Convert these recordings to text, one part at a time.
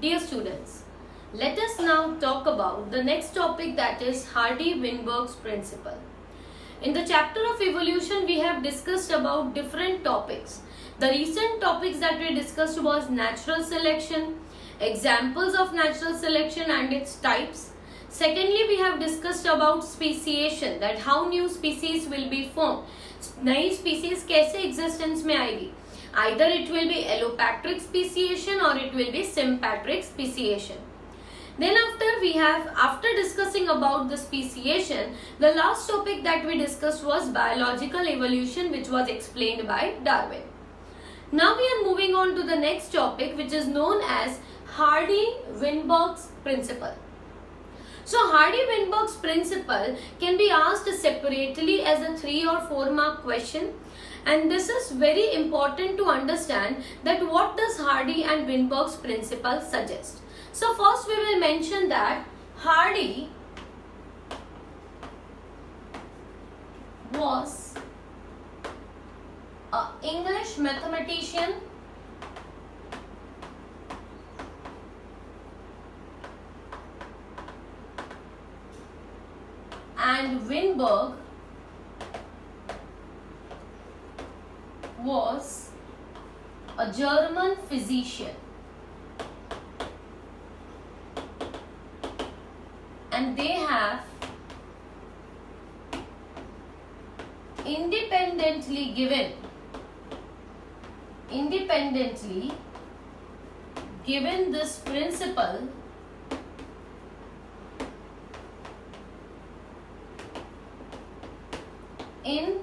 Dear students, let us now talk about the next topic, that is Hardy-Weinberg's principle. In the chapter of evolution, we have discussed about different topics. The recent topics that we discussed was natural selection, examples of natural selection and its types. Secondly, we have discussed about speciation, that how new species will be formed. नई species कैसे existence में आएगी? Either it will be allopatric speciation or it will be sympatric speciation. Then after discussing about the speciation, the last topic that we discussed was biological evolution, which was explained by Darwin. Now we are moving on to the next topic, which is known as Hardy-Weinberg's principle. So Hardy-Weinberg's principle can be asked separately as a 3 or 4 mark question, and this is very important to understand that what does Hardy and Weinberg's principle suggest. So first we will mention that Hardy was an English mathematician and Weinberg was a German physician, and they have independently given this principle in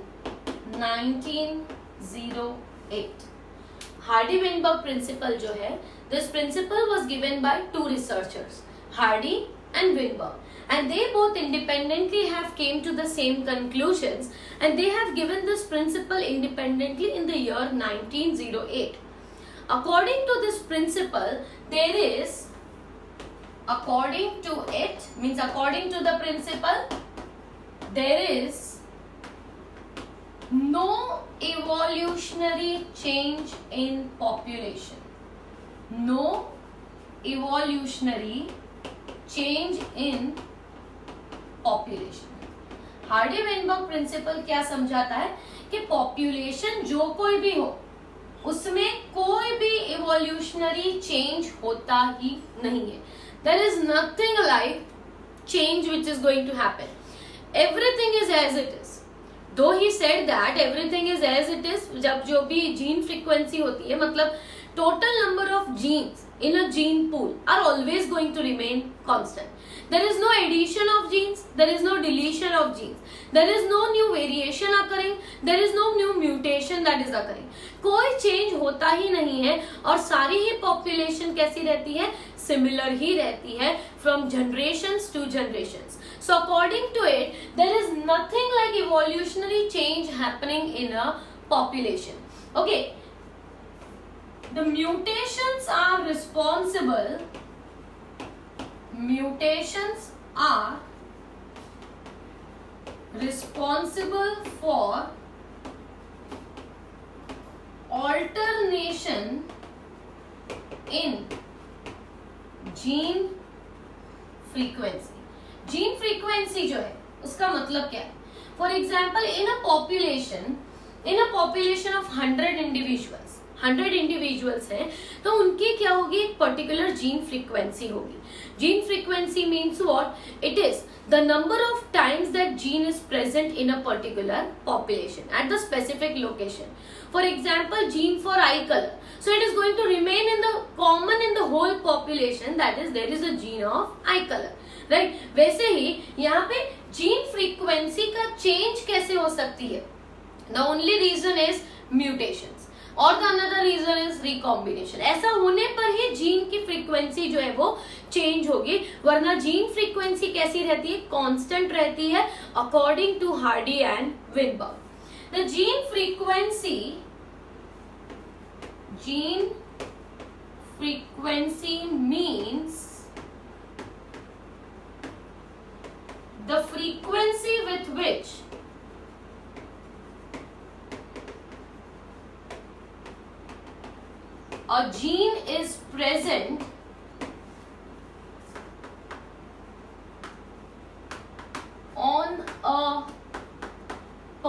1908. Hardy-Weinberg principle जो है, this principle was given by 2 researchers, Hardy and Weinberg, and they both independently have came to the same conclusions, and they have given this principle independently in the year 1908. According to this principle, there is no evolutionary change in population. No evolutionary change in population. Hardy Weinberg principle क्या समझाता है कि population जो कोई भी हो उसमें कोई भी इवोल्यूशनरी चेंज होता ही नहीं है. There is nothing like change which is going to happen. Everything is as it is. Though he said that everything is as it is. जब जो भी जीन फ्रीक्वेंसी होती है, मतलब total number of genes in a gene pool are always going to remain constant. There is no addition of genes, there is no deletion of genes, there is no new variation occurring, there is no new mutation that is occurring. कोई change होता ही नहीं है और सारी ही population कैसी रहती है, similar ही रहती है from generations to generations. So according to it, there is nothing like evolutionary change happening in a population. Okay. The mutations are responsible for alternation in gene frequency. Gene frequency जो है उसका मतलब क्या है? For example, in a population of 100 individuals हैं, तो उनकी क्या होगी, एक पर्टिकुलर जीन फ्रीक्वेंसी होगी. Gene frequency means what? It is the number of times that gene is present in a particular population at the specific location. For example, gene for I colour, so it is going to remain in the common in the whole population, that is there is a gene of eye color, right? वैसे ही यहाँ पे gene frequency का change कैसे हो सकती है? The only reason is mutations. और the another reason is recombination. ऐसा होने पर ही जीन की फ्रीक्वेंसी जो है वो चेंज होगी, वरना जीन फ्रीक्वेंसी कैसी रहती है? कांस्टेंट रहती है according to Hardy and Weinberg. The gene frequency means the frequency with which a gene is present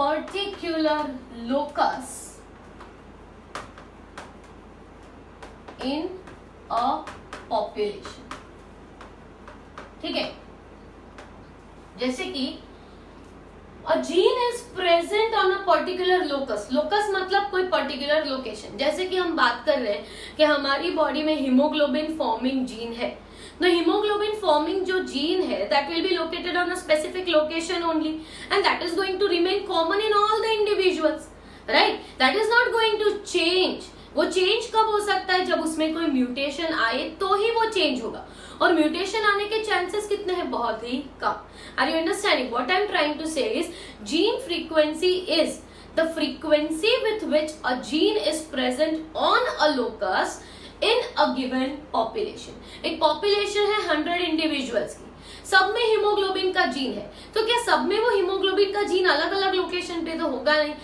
particular locus in a population. ठीक है, जैसे कि a gene is present on a particular locus. locus मतलब कोई particular location. जैसे कि हम बात कर रहे हैं कि हमारी बॉडी में हीमोग्लोबिन फॉर्मिंग जीन है. The hemoglobin forming जो gene है that will be located on a specific location only and that is going to remain common in all the individuals, right? That is not going to change. वो change कब हो सकता है? जब उसमें कोई म्यूटेशन आए तो ही वो चेंज होगा, और म्यूटेशन आने के चांसेस कितने हैं? बहुत ही कम. Are you understanding what I am trying to say is gene frequency is the frequency with which a gene is present on a locus in a given population. एक पॉपुलेशन है 100 individuals की, सब में हीमोग्लोबिन का gene है, तो क्या सब में वो हीमोग्लोबिन का जीन अलग अलग लोकेशन पे? तो होगा नहीं.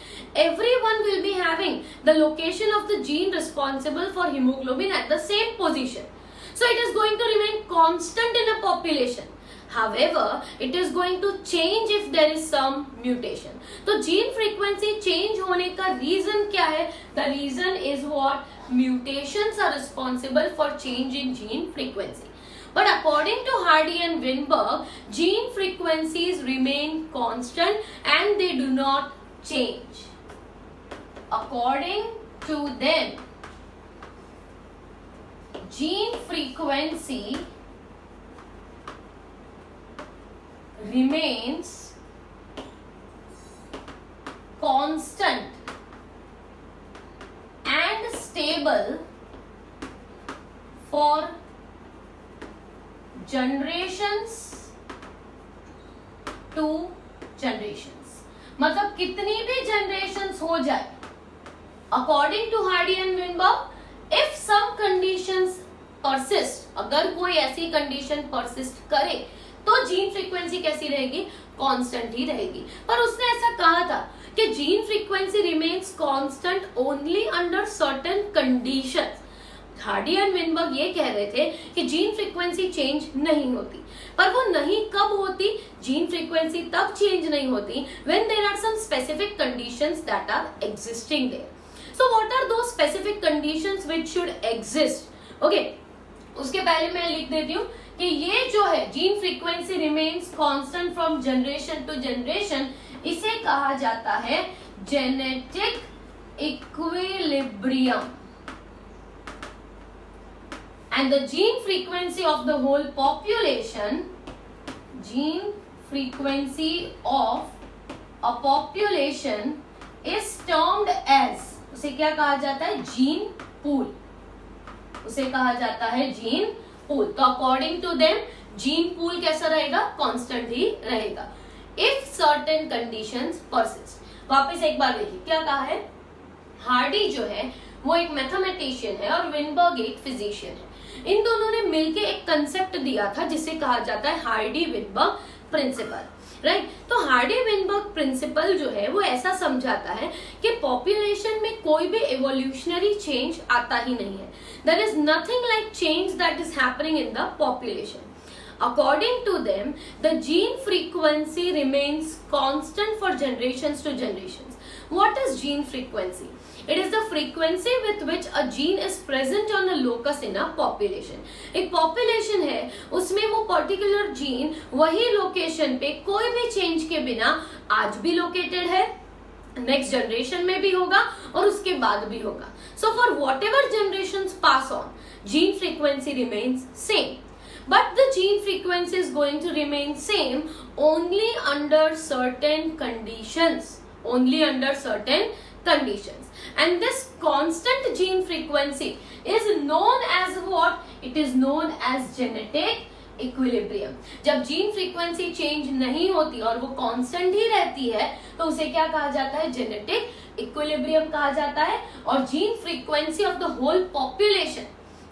Everyone will be having the location of the gene responsible for hemoglobin at the same position. So it is going to remain constant in a population. However, it is going to change if there is some mutation. तो gene frequency change होने का reason क्या है? The reason is what? Mutations are responsible for change in gene frequency. But according to Hardy and Weinberg, gene frequencies remain constant and they do not change. According to them, gene frequency remains constant and stable for generations to generations. मतलब कितनी भी generations हो जाए, according to Hardy and Weinberg, if some conditions persist, अगर कोई ऐसी condition persist करे तो जीन फ्रीक्वेंसी कैसी रहेगी? कांस्टेंट ही रहेगी. पर उसने ऐसा कहा था कि gene frequency remains constant only under certain conditions. Hardy and Weinberg ये कह रहे थे कि जीन फ्रीक्वेंसी चेंज नहीं होती, पर वो नहीं कब होती? जीन फ्रीक्वेंसी तब चेंज नहीं होती when there are some specific conditions that are existing there. So what are those specific conditions which should exist? Okay, उसके पहले मैं लिख देती हूँ कि ये जो है gene frequency remains constant from generation to generation, इसे कहा जाता है genetic equilibrium. And the gene frequency of the whole population, gene frequency of a population is termed as, उसे क्या कहा जाता है? Gene pool. उसे कहा जाता है जीन पूल. तो according to them gene pool कैसा रहेगा? कांस्टेंट ही रहेगा इफ सर्टेन कंडीशंस परसिस्ट. वापस एक बार देखिए क्या कहा है. हार्डी जो है वो एक मैथमेटिशियन है और विनबर्ग एक फिजिशियन है. इन दोनों ने मिलकर एक कंसेप्ट दिया था जिसे कहा जाता है हार्डी विनबर्ग प्रिंसिपल, राइट. तो हार्डी विनबर्ग प्रिंसिपल जो है वो ऐसा समझाता है कि पॉपुलेशन में कोई भी एवोल्यूशनरी चेंज आता ही नहीं है. There is nothing like change that is happening in the population. According to them, the gene frequency remains constant for generations to generations. What is gene frequency? It is the frequency with which a gene is present on a locus in a population. एक population है, उसमें वो particular gene वही location पे कोई भी change के बिना आज भी located है, next generation में भी होगा और उसके बाद भी होगा. So for whatever generations pass on, gene frequency remains same. But the gene frequency is going to remain same only under certain conditions. Only under certain conditions. And this constant gene frequency is known as what? It is known as genetic equilibrium. जब gene frequency change नहीं होती और वो constant ही रहती है तो उसे क्या कहा जाता है? genetic equilibrium कहा जाता है. और gene frequency of the whole population,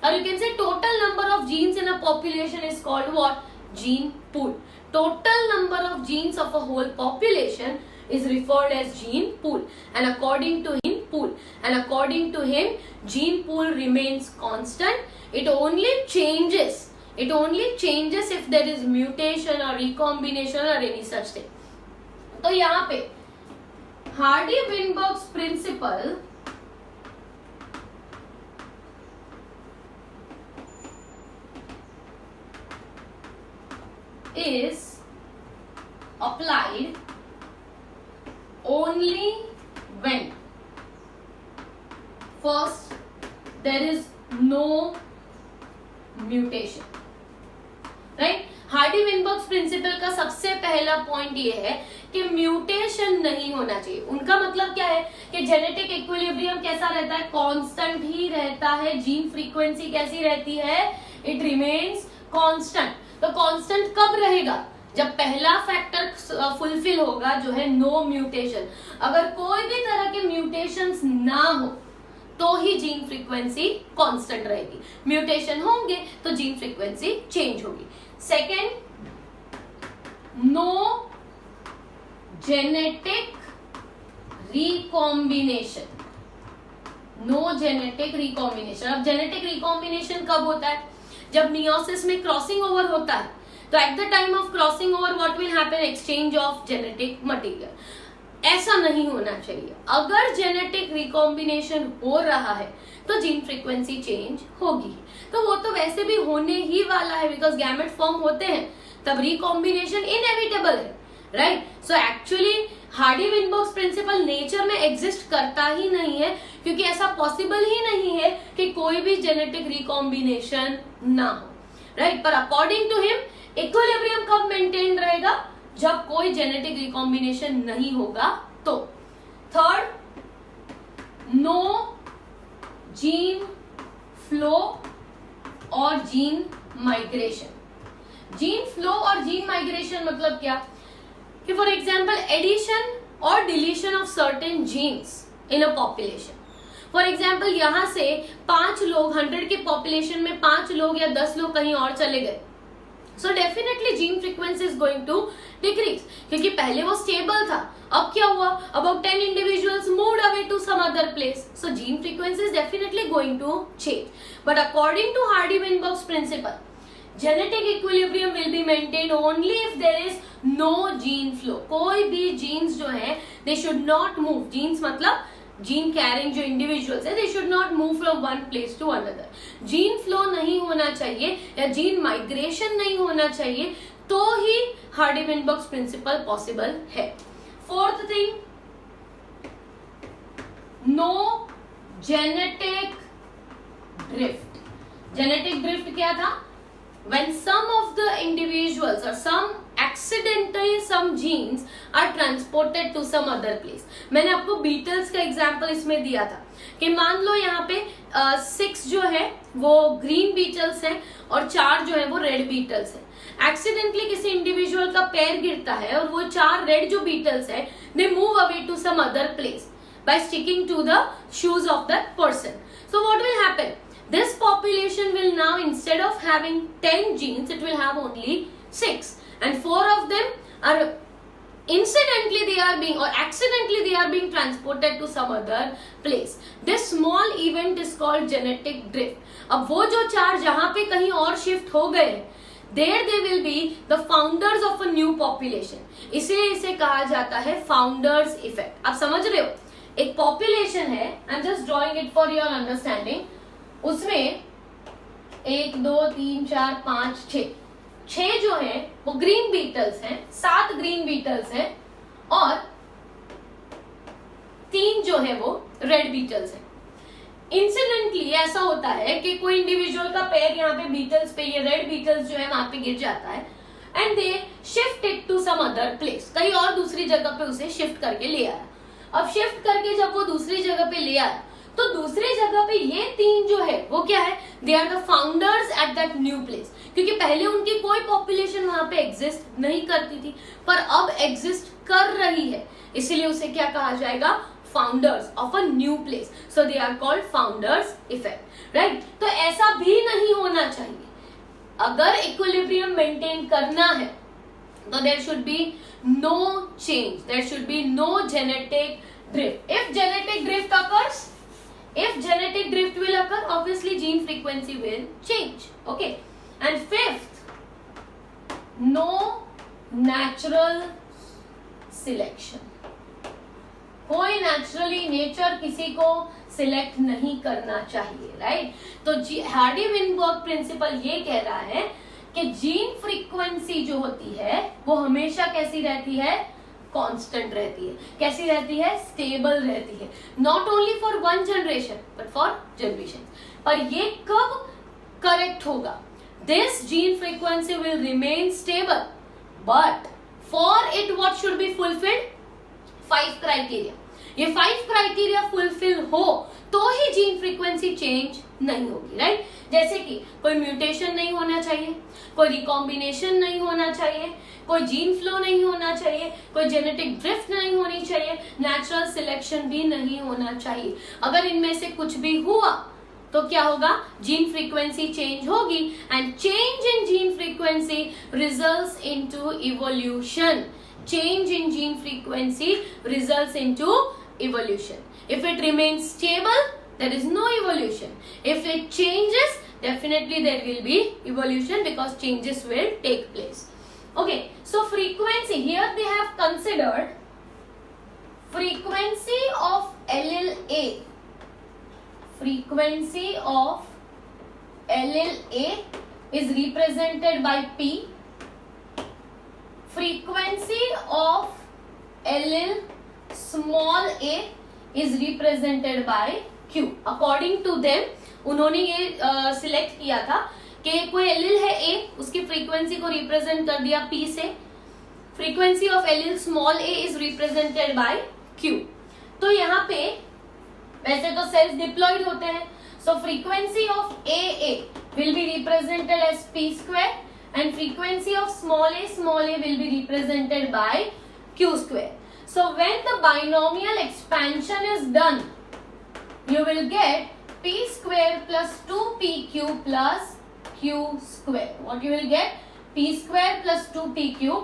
or you can say total number of genes in a population is called what? Gene pool. Total number of genes of a whole population is referred as gene pool. And according to him, gene pool remains constant. It only changes if there is mutation or recombination or any such thing. तो यहाँ पे Hardy-Weinberg's principle is applied only when first there is no mutation, right. Hardy Weinberg's principle का सबसे पहला point ये है कि mutation नहीं होना चाहिए। उनका मतलब क्या है कि जेनेटिक इक्विलिब्रियम कैसा रहता है, कांस्टेंट ही रहता है। जीन फ्रीक्वेंसी कैसी रहती है, इट रिमेन्स कांस्टेंट। तो कांस्टेंट कब रहेगा, जब पहला फैक्टर फुलफिल होगा, जो है नो म्यूटेशन। अगर कोई भी तरह के म्यूटेशंस ना हो तो ही जीन फ्रीक्वेंसी कांस्टेंट रहेगी। म्यूटेशन होंगे तो जीन फ्रीक्वेंसी चेंज होगी। Second, no genetic recombination. No genetic recombination. अब जेनेटिक रिकॉम्बिनेशन कब होता है, जब मियोसिस में क्रॉसिंग ओवर होता है। तो at the time of crossing over what will happen, exchange of genetic material. ऐसा नहीं होना चाहिए। अगर जेनेटिक रिकॉम्बिनेशन हो रहा है तो जीन फ्रीक्वेंसी चेंज होगी। तो वो तो वैसे भी होने ही वाला है, बिकॉज गैमेट फॉर्म होते हैं तब रिकॉम्बिनेशन इनएविटेबल है, right. So actually Hardy Weinberg's principle nature में एग्जिस्ट करता ही नहीं है, क्योंकि ऐसा पॉसिबल ही नहीं है कि कोई भी जेनेटिक रिकॉम्बिनेशन ना हो, राइट। पर अकॉर्डिंग टू हिम इक्विलिब्रियम कब मेंटेन रहेगा, जब कोई जेनेटिक रिकॉम्बिनेशन नहीं होगा। तो थर्ड, नो जीन फ्लो और जीन माइग्रेशन। जीन फ्लो और जीन माइग्रेशन मतलब क्या, कि फॉर एग्जांपल एडिशन और deletion of certain jeans in a population. For example यहां से 5 लोग 100 के पॉपुलेशन में 5 लोग या 10 लोग कहीं और चले गए, so definitely gene frequency is going to decrease, क्योंकि पहले वो स्टेबल था। अब क्या हुआ, about 10 individuals moved away to some other place, so gene frequency is definitely going to change. But according to Hardy Weinberg's principle, genetic equilibrium will be maintained only if there is no gene flow. कोई भी genes जो है they should not move. Genes मतलब gene carrying जो individuals है, they should not move from one place to another. Gene flow नहीं होना चाहिए या जीन माइग्रेशन नहीं होना चाहिए, तो ही हार्डी-वेनबर्ग्स प्रिंसिपल पॉसिबल है। Fourth thing, no genetic drift. Genetic drift क्या था, when some of the individuals or accidentally some genes are transported to some other place। मैंने आपको बीटल्स का एग्जांपल इसमें दिया था कि मान लो यहाँ पे 6 जो है वो ग्रीन बीटल्स हैं और 4 जो है वो रेड बीटल्स हैं। एक्सीडेंटली किसी इंडिविजुअल का पैर गिरता है और वो 4 रेड जो बीटल्स है they move away to some other place by sticking to the shoes of that person। So what will happen, this population will now, instead of having 10 genes, it will have only 6, and 4 of them are incidentally they are being or accidentally they are being transported to some other place। This small event is called genetic drift। अब वो जो 4 जहां पे कहीं और shift हो गए, there they will be the founders of a new population। इसलिए इसे कहा जाता है फाउंडर्स इफेक्ट। आप समझ रहे हो, एक पॉपुलेशन है, I am just drawing it for your understanding. उसमें 1 2 3 4 5 6 जो है वो ग्रीन बीटल्स हैं, 7 ग्रीन बीटल्स हैं और 3 जो है वो रेड बीटल्स हैं। इंसिडेंटली ऐसा होता है कि कोई इंडिविजुअल का पैर यहाँ पे बीटल्स पे, ये रेड बीटल्स जो है वहां पे गिर जाता है and they shift it to some other place. कहीं और दूसरी जगह पे उसे शिफ्ट करके ले आया। अब शिफ्ट करके जब वो दूसरी जगह पे ले आया तो दूसरी जगह पे ये 3 जो है वो क्या है, they are the founders at that new place. क्योंकि पहले उनकी कोई पॉपुलेशन वहां पे एग्जिस्ट नहीं करती थी पर अब एग्जिस्ट कर रही है, इसीलिए उसे क्या कहा जाएगा, founders of a new place. So they are called founders effect, right. तो ऐसा भी नहीं होना चाहिए। अगर इक्विलिब्रियम मेंटेन करना है तो there should be no change, there should be no genetic drift। If genetic drift will occur, obviously gene frequency will change, okay। And fifth, no natural selection। कोई नेचुरली नेचर किसी को select नहीं करना चाहिए, right. तो Hardy Weinberg principal ये कह रहा है कि जीन फ्रीक्वेंसी जो होती है वो हमेशा कैसी रहती है, कांस्टेंट रहती है। कैसी रहती है, स्टेबल रहती है, not only for one generation but for generation. पर ये कब करेक्ट होगा, this gene frequency will remain stable but for it what should be fulfilled, 5 criteria. ये 5 क्राइटेरिया फुलफिल हो तो ही जीन फ्रीक्वेंसी चेंज नहीं होगी, राइट। जैसे कि कोई म्यूटेशन नहीं होना चाहिए, कोई रिकॉम्बिनेशन नहीं होना चाहिए, कोई जीन फ्लो नहीं होना चाहिए, कोई जेनेटिक ड्रिफ्ट नहीं होनी चाहिए, नेचुरल सिलेक्शन भी नहीं होना चाहिए। अगर इनमें से कुछ भी हुआ तो क्या होगा, जीन फ्रीक्वेंसी चेंज होगी and change in gene frequency results into evolution. Change in gene frequency results into evolution. If it remains stable, there is no evolution. If it changes, definitely there will be evolution because changes will take place. Okay, so frequency, here they have considered frequency of allele A. Frequency of allele A is represented by P. Frequency of allele small a is represented by Q. According to them, उन्होंने ये select किया था कि कोई allele है A, उसकी frequency को represent कर दिया P से। Frequency of allele small a is represented by Q। तो यहाँ पे वैसे तो सेल्स डिप्लॉयड होते हैं, so frequency of AA will be represented as P square and frequency of small a will be represented by Q square. So when the binomial expansion is done, you will get P square plus 2PQ plus Q square. What you will get? P square plus 2PQ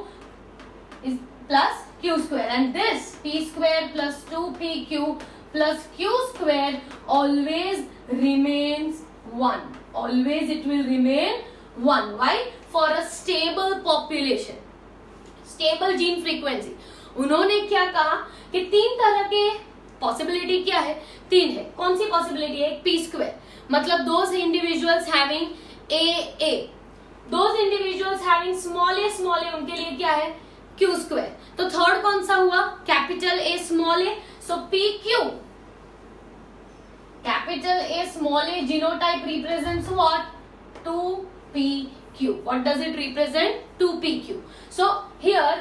is plus Q square, and this P square plus 2PQ plus Q square always remains 1. Always it will remain 1. Why? For a stable population, stable gene frequency. उन्होंने क्या कहा कि 3 तरह के possibility क्या है, 3 है। कौन सी पॉसिबिलिटी है, P स्क्वायर, मतलब those individuals having AA, those individuals having small a उनके लिए क्या है, Q स्क्वायर। तो थर्ड कौन सा हुआ, capital A small a, so PQ, capital A small a genotype represents what, 2PQ. What does it represent? 2PQ. So here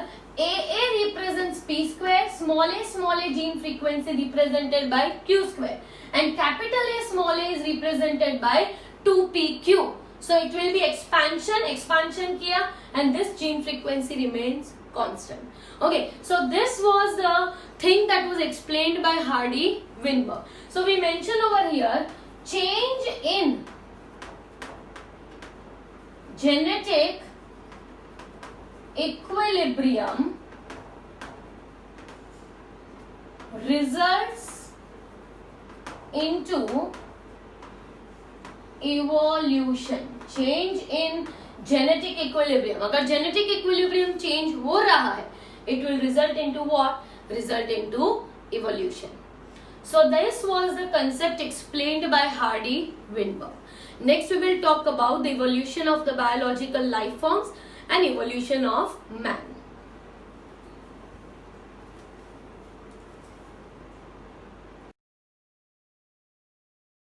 AA represents P square, small a gene frequency represented by Q square, and capital A small a is represented by 2PQ. So it will be expansion kiya, and this gene frequency remains constant. Okay, so this was the thing that was explained by Hardy Weinberg. So we mention over here change in genetic equilibrium results into evolution. Change in genetic equilibrium, अगर genetic equilibrium change हो रहा है, it will result into what? Result into evolution. So this was the concept explained by Hardy Weinberg. Next we will talk about the evolution of the biological life forms and evolution of man.